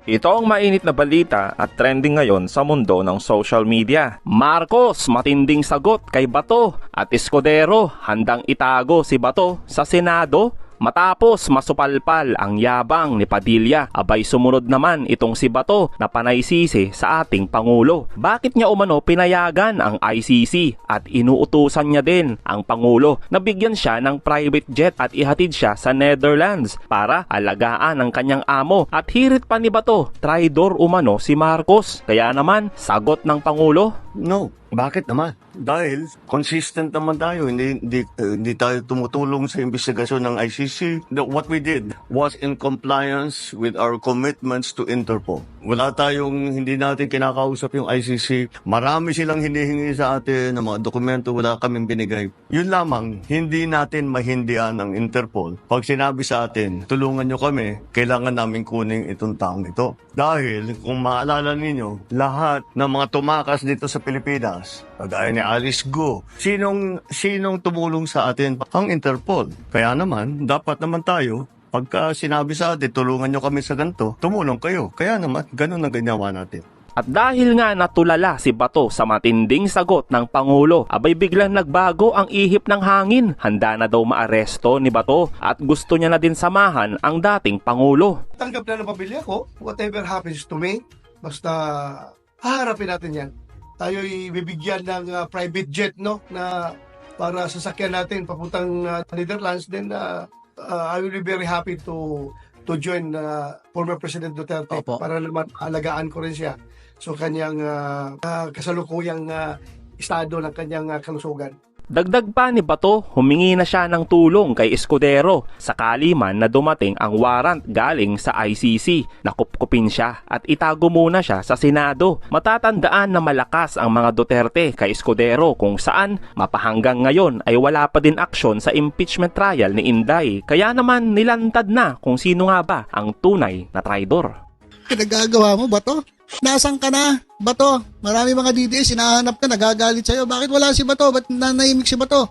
Ito ang mainit na balita at trending ngayon sa mundo ng social media. Marcos matinding sagot kay Bato at Escudero handang itago si Bato sa Senado matapos masupalpal ang yabang ni Padilla. Abay sumunod naman itong si Bato na panaysisi sa ating Pangulo. Bakit niya umano pinayagan ang ICC at inuutusan niya din ang Pangulo na bigyan siya ng private jet at ihatid siya sa Netherlands para alagaan ang kanyang amo? At hirit pa ni Bato, traidor umano si Marcos. Kaya naman, sagot ng Pangulo, No. Bakit naman? Dahil consistent naman tayo. Hindi tayo tumutulong sa investigasyon ng ICC. What we did was in compliance with our commitments to Interpol. Hindi natin kinakausap yung ICC. Marami silang hinihingi sa atin ng mga dokumento, wala kaming binigay. Yun lamang, hindi natin mahindian ng Interpol. Pag sinabi sa atin, tulungan nyo kami, kailangan namin kunin itong taong ito. Dahil, kung maalala ninyo, lahat ng mga tumakas dito sa Pilipinas, kagaya ni Alice Go, sinong tumulong sa atin? Ang Interpol. Kaya naman, dapat naman tayo, pagka sinabi sa atin, tulungan nyo kami sa ganito, tumulong kayo. Kaya naman, ganun ang ginawa natin. At dahil nga natulala si Bato sa matinding sagot ng Pangulo, abay biglang nagbago ang ihip ng hangin. Handa na daw maaresto ni Bato at gusto niya na din samahan ang dating Pangulo. Tanggap na ng pamilya ko, whatever happens to me, basta haharapin natin yan. Tayo'y bibigyan ng private jet, no, na para sasakyan natin papuntang Netherlands. Then I will be very happy to join former President Duterte. Opo. Para naman alagaan ko rin siya. So kanyang kasalukuyang estado ng kanyang kalusugan. Dagdag pa ni Bato, humingi na siya ng tulong kay Escudero sakali man na dumating ang warrant galing sa ICC. Nakupkupin siya at itago muna siya sa Senado. Matatandaan na malakas ang mga Duterte kay Escudero kung saan mapahanggang ngayon ay wala pa din aksyon sa impeachment trial ni Inday. Kaya naman nilantad na kung sino nga ba ang tunay na traidor. Pinagagawa mo, Bato? Nasaan ka na, Bato? Marami mga DDS, sinahanap ka, nagagalit sa'yo. Bakit wala si Bato? Ba't nanahimik si Bato?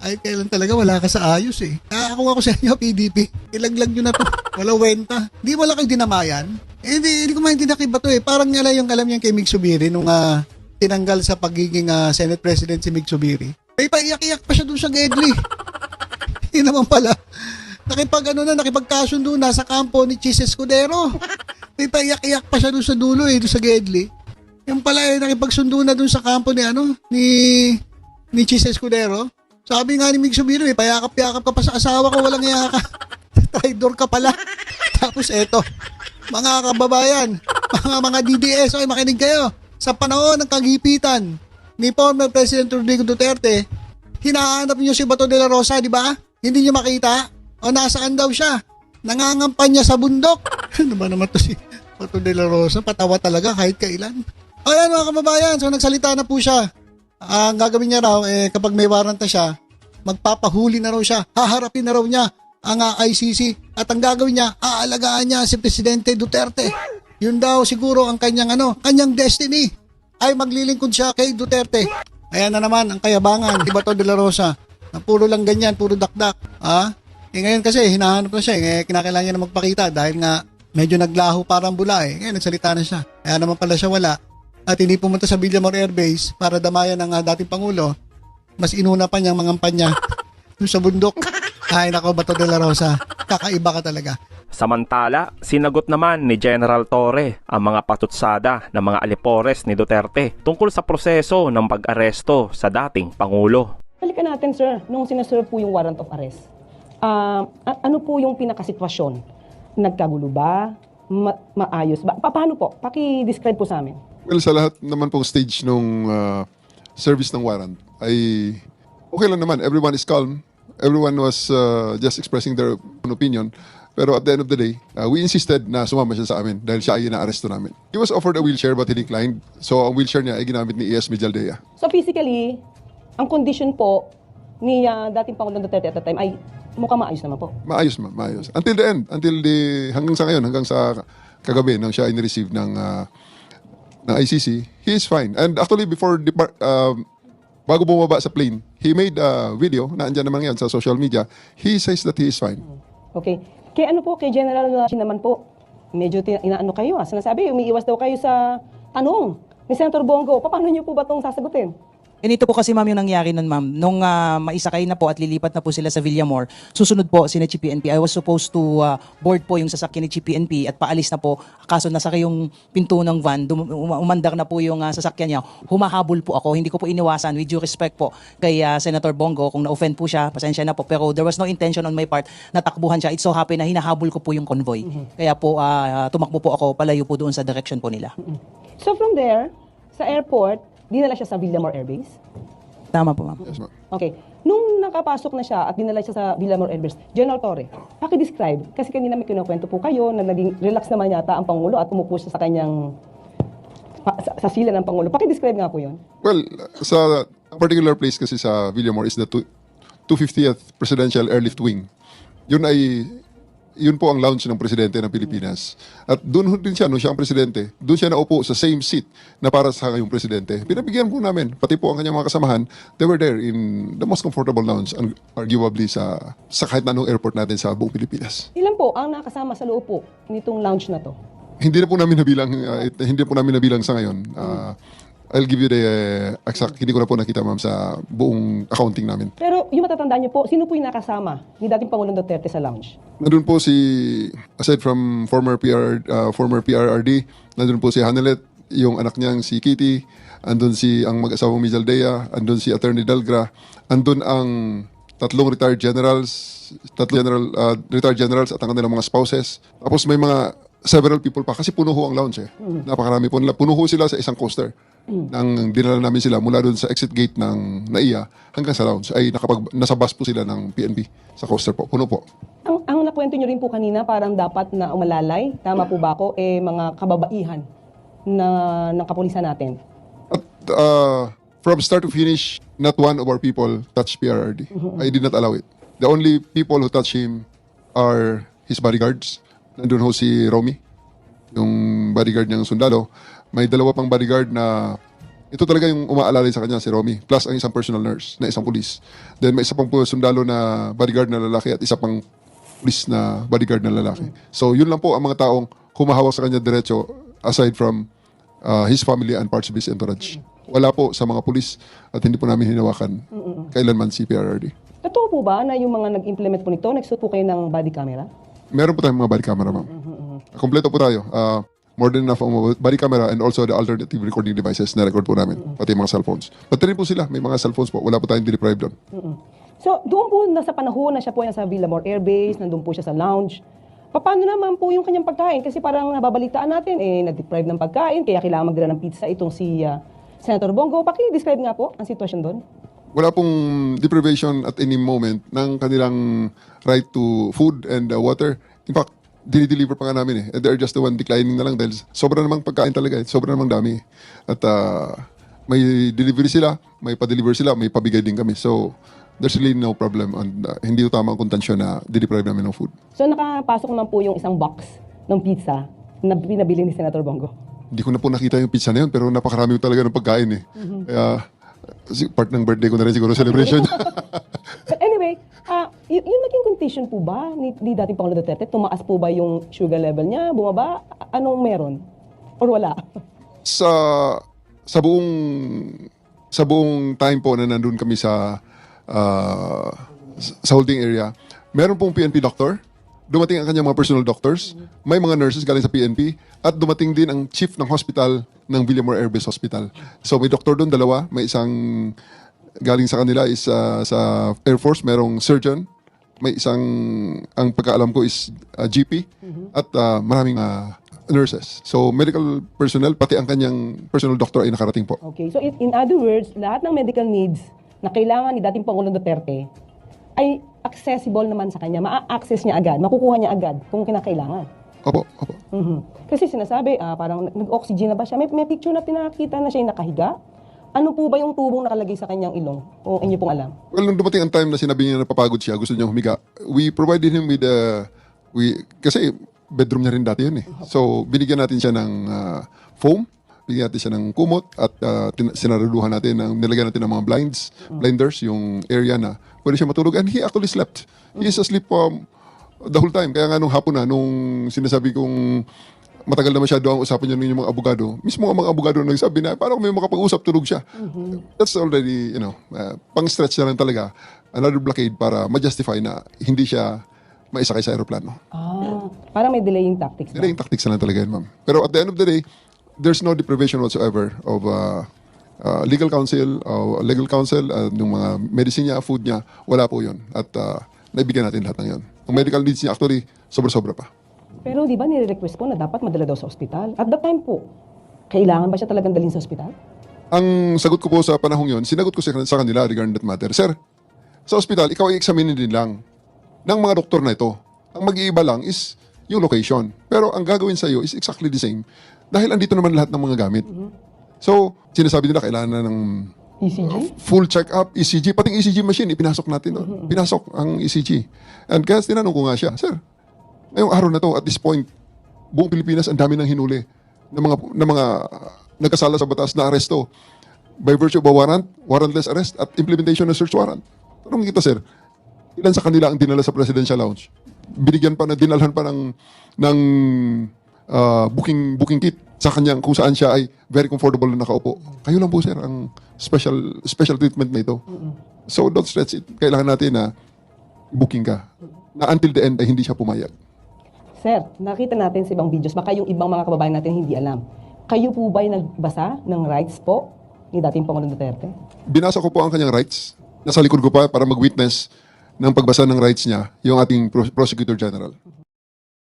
Ay, kailan talaga wala ka sa ayos eh. Nakakuha ko sa inyo, PDP. Ilaglag nyo na to. Wala wenta. Di wala kayo dinamayan? Hindi ko maintindihan kay Bato eh. Parang nga lang yung alam niya kay Mig Subiri nung tinanggal sa pagiging Senate President si Mig Subiri. Ay, paiyak-iyak pa siya dun sa Gedli. Hindi naman pala. Nakipagkasundo na sa kampo ni Chis Escudero. May paiyak-iyak pa siya doon sa dulo doon sa Gedli. Yung pala nakipagsundo na doon sa kampo ni Chis Escudero. Sabi nga ni Mig Subiro, payakap-yakap ka pa sa asawa ko, walang iya ka. Traidor ka pala. Tapos eto, mga kababayan, mga DDS, makinig kayo. Sa panahon ng kagipitan ni former President Rodrigo Duterte, hinahanap niyo si Bato de la Rosa, di ba? Hindi niyo makita? O nasaan daw siya? Nangangampanya sa bundok. Ano ba naman to si Bato de la Rosa? Patawa talaga kahit kailan. O yan mga kababayan, so nagsalita na po siya. Ang gagawin niya raw, kapag may warrant na siya, magpapahuli na raw siya. Haharapin na raw niya ang ICC. At ang gagawin niya, aalagaan niya si Presidente Duterte. Yun daw siguro ang kanyang destiny. Ay maglilingkod siya kay Duterte. Ayan na naman ang kayabangan ni Bato de la Rosa. Na puro lang ganyan, puro dakdak. Ngayon kasi hinahanap na siya, kinakailangan niya na magpakita dahil nga medyo naglaho parang bula Ngayon nagsalita na siya. Kaya naman pala siya wala. At hindi pumunta sa Villamor Air Base para damayan ng dating Pangulo. Mas inuna pa niyang mangampanya doon sa bundok. Ay nako, Bato de la Rosa, kakaiba ka talaga. Samantala, sinagot naman ni General Torre ang mga patutsada ng mga alipores ni Duterte tungkol sa proseso ng pag-aresto sa dating Pangulo. Balikan natin, sir, nung sinaserve po yung warrant of arrest. Ano po yung pinakasitwasyon? Nagkagulo ba? Maayos ba? Paano po? Paki-describe po sa amin. Well, sa lahat naman pong stage nung service ng warrant ay okay lang naman. Everyone is calm. Everyone was just expressing their own opinion. Pero at the end of the day, we insisted na sumama siya sa amin dahil siya ay na-aresto namin. He was offered a wheelchair but he declined. So ang wheelchair niya ay ginamit ni E.S. Mijaldea. So physically, ang condition po ni dating Pangulong Duterte at the time ay mukhang maayos naman po. Maayos, maayos. Until the end, hanggang sa ngayon, hanggang sa kagabi nang siya ay ni-receive ng ICC, he is fine. And actually, bago bumaba sa plane, he made a video na andyan naman ngayon sa social media. He says that he is fine. Okay. Kaya ano po, kay General naman po, medyo inaano kayo Sinasabi, umiiwas daw kayo sa tanong ni Senator Bongo. Paano niyo po ba itong sasagutin? Ganito po kasi ma'am yung nangyari nun ma'am. Nung maisakay na po at lilipat na po sila sa Villamor, susunod po si Chief PNP. I was supposed to board po yung sasakyan ni Chief PNP at paalis na po. Kaso nasakay yung pinto ng van, umandar na po yung sasakyan niya. Humahabol po ako. Hindi ko po iniwasan with due respect po kay Senator Bongo. Kung na-offend po siya, pasensya na po. Pero there was no intention on my part na takbuhan siya. It so happened na hinahabol ko po yung convoy. Kaya po tumakbo po ako palayo po doon sa direction po nila. So from there, sa airport, dinala siya sa Villamor Air Base? Tama po ma'am. Yes, ma'am. Okay. Nung nakapasok na siya at dinala siya sa Villamor Air Base, General Torre, paki-describe, kasi kanina may kinukwento po kayo na naging relax naman yata ang Pangulo at umupo siya sa kanyang sa sila ng Pangulo. Paki-describe nga po yun. Well, sa particular place kasi sa Villamor is the 250th Presidential Airlift Wing. Yun po ang lounge ng presidente ng Pilipinas. At doon din siya, nung siya ang presidente, doon siya naupo sa same seat na para sa kayong presidente. Pinabigyan po namin, pati po ang kanyang mga kasamahan, they were there in the most comfortable lounge, arguably sa kahit na anong airport natin sa buong Pilipinas. Ilan po ang nakasama sa loob po nitong lounge na to? Hindi na po namin nabilang sa ngayon. I'll give you the exact, hindi ko na po nakita ma'am sa buong accounting namin. Pero yung matatandaan niyo po, sino po yung nakasama ni dating Pangulong Duterte sa lounge? Nandun po aside from former PRRD, nandun po si Hanelet, yung anak niyang si Kitty, andun ang mag-asawang Mizaldea, andun si Attorney Dalgra, andun ang tatlong retired generals at ang kanilang mga spouses. Tapos may mga several people pa kasi puno ho ang lounge Napakarami po nila. Puno ho sila sa isang coaster. Nang dinala namin sila mula doon sa exit gate ng NAIA hanggang sa lounge ay nasa bus po sila ng PNP sa coaster po. Puno po. Ang nakwento niyo rin po kanina, parang dapat na umalalay, tama po ba ako, mga kababaihan ng kapulisan natin. At from start to finish, not one of our people touched PRRD. I did not allow it. The only people who touch him are his bodyguards. Nandun ho si Romy, yung bodyguard niyang sundalo. May dalawa pang bodyguard na ito talaga yung umaalalay sa kanya, si Romy. Plus ang isang personal nurse na isang pulis. Then may isa pang sundalo na bodyguard na lalaki at isa pang pulis na bodyguard na lalaki. So yun lang po ang mga taong humahawak sa kanya diretso aside from his family and parts of his entourage. Wala po sa mga pulis at hindi po namin hinawakan kailanman si PRRD. Totoo po ba na yung mga nag-implement po nito, nagsuot po kayo ng body camera? Meron po tayong mga body camera, ma'am. Kompleto po tayo. More than enough body camera and also the alternative recording devices na record po namin, pati mga cellphones. Pati rin po sila, may mga cellphones po. Wala po tayong deprived doon. So, doon po nasa panahon na siya po nasa Villamor Air Base, nandun po siya sa lounge. Paano naman po yung kanyang pagkain? Kasi parang nababalitaan natin, nag-deprive ng pagkain, kaya kailangan magdala ng pizza itong si Senator Bongo. Paki-describe nga po ang sitwasyon doon. Wala pong deprivation at any moment ng kanilang right to food and water. In fact, dinideliver pa nga namin And they're just the one declining na lang dahil sobra namang pagkain talaga Sobra namang dami. At may delivery sila, may pa-deliver sila, may pabigay din kami. So, there's really no problem. Hindi tama ang kontansyon na dideprive namin ng food. So, nakapasok naman po yung isang box ng pizza na pinabili ni Senator Bongo. Hindi ko na po nakita yung pizza na yun, pero napakarami talaga ng pagkain Kaya, part ng birthday ko na rin siguro celebration. But anyway, yung naging condition po ba ni dating Pangulo Duterte? Tumaas po ba yung sugar level niya? Bumaba? Anong meron? Or wala? Sa buong time po na nandun kami sa holding area, meron pong PNP doctor. Dumating ang kanyang mga personal doctors. May mga nurses galing sa PNP. At dumating din ang chief ng hospital ng Villamor Air Base Hospital. So may doktor doon, dalawa. May isang galing sa kanila is sa Air Force, merong surgeon. May isang, ang pagkaalam ko is GP. At maraming nurses. So medical personnel, pati ang kanyang personal doctor ay nakarating po. Okay. So in other words, lahat ng medical needs na kailangan ni dating Pangulong Duterte ay accessible naman sa kanya. Ma-access niya agad, makukuha niya agad kung kinakailangan. Opo. Kasi sinasabi, parang nag-oxygen na ba siya? May picture na pinakita na siya yung nakahiga. Ano po ba yung tubong nakalagay sa kanyang ilong? Kung inyo pong alam. Well, nung dumating ang time na sinabi niya na napapagod siya, gusto niya humiga, we provided him with kasi bedroom niya rin dati yun So, binigyan natin siya ng foam, bigyan natin siya ng kumot, at sinaraduhan natin, nilagyan natin ng mga blinders, yung area na pwede siya matulog. And he actually slept. He is asleep the whole time. Kaya nga nung hapon na, nung sinasabi kong matagal na masyado ang usapan niyo ng inyong mga abogado, mismo ang mga abogado nagsabi na parang may makapag-usap, tulog siya. That's already, pang-stretch na lang talaga, another blockade para ma-justify na hindi siya maisakay sa aeroplano. Parang may delaying tactics ba? Delaying tactics na lang talaga yun, ma'am. Pero at the end of the day, there's no deprivation whatsoever of legal counsel, yung mga medicine niya, food niya, wala po yun. At naibigyan natin lahat ng yun. Ang medical needs niya actually, sobra-sobra pa. Pero di ba nire-request po na dapat madala daw sa ospital? At that time po, kailangan ba siya talagang dalhin sa ospital? Ang sagot ko po sa panahong yun, sinagot ko sa kanila regarding that matter. Sir, sa ospital, ikaw i-examine din lang ng mga doktor na ito. Ang mag-iiba lang is yung location. Pero ang gagawin sa iyo is exactly the same dahil andito naman lahat ng mga gamit. So, sinasabi nila kailangan na ng ECG? full check-up, ECG, pating ECG machine, ipinasok natin. Pinasok ang ECG. And kaya tinanong ko nga siya, Sir, ngayong araw na to, at this point, buong Pilipinas, ang dami ng hinuli ng mga nagkasala sa batas na aresto by virtue of a warrant, warrantless arrest, at implementation ng search warrant. Tanong kita, sir, ilan sa kanila ang dinala sa presidential lounge? Binigyan pa na, dinalhan pa ng booking kit sa kanyang kung saan siya ay very comfortable na nakaupo. Kayo lang po, sir, ang special treatment na ito. So, don't stretch it. Kailangan natin na booking ka. Na until the end ay hindi siya pumayag. Sir, nakita natin sa ibang videos, baka yung ibang mga kababayan natin hindi alam. Kayo po ba'y nagbasa ng rights po ni dating Pangulong Duterte? Binasa ko po ang kanyang rights. Nasa likod ko pa para mag-witness ng pagbasa ng rights niya, yung ating prosecutor general.